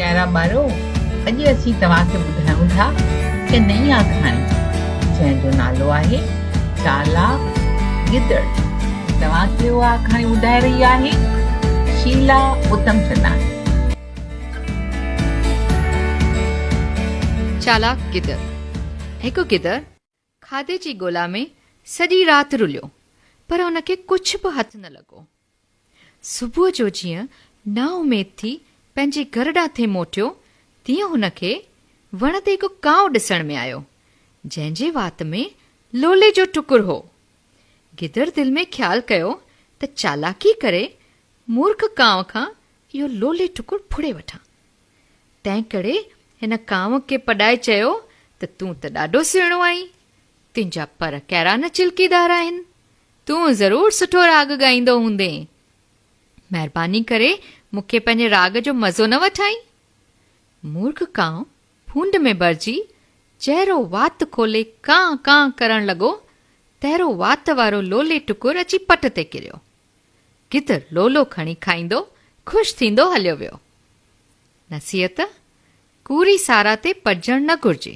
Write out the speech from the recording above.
प्यारा ॿारो, अॼु असीं तव्हांखे ॿुधायूं था कि नई कहाणी जंहिंजो नालो आहे चालाक गिदड़। तव्हांखे उहा कहाणी ॿुधाए रही आहे शीला उत्तमचंदानी। चालाक गिदड़। हिकु गिदड़ खाधे जी ॻोल्हा में सॼी राति रुलियो, पर हुनखे कुझु बि हथु न लॻो। सुबुह जो जीअं ना उमेद थी पंहिंजे घर ॾांहुं मोटियो, तीअं हुनखे वण ते हिकु कांउ ॾिसण में आयो, जंहिंजे वात में लोले जो टुकुर हो। गिदड़ दिलि में ख़्यालु कयो त चालाकी करे मूर्ख कांव खां इहो लोले टुकुर फुड़े वठां। तंहिं करे हिन कांव खे पॾाए चयो त तूं त ॾाढो सुहिणो आहीं, तुंहिंजा पर कहिड़ा न चिल्कीदार आहिनि, तूं ज़रूरु सुठो राग ॻाईंदो हूंदे। महिरबानी करे मूंखे पंहिंजे राग जो मज़ो न वठाई। मूर्ख कांव फूंड में भरिजी जहिड़ो वात खोले कां कां करण लॻो, तहिड़ो वात वारो लोले टुकुर अची पट ते किरियो। गिदड़ लोलो खणी खाईंदो ख़ुशि थींदो हलियो वियो। नसीहत: कूड़ी सारा ते पजण न घुर्जे।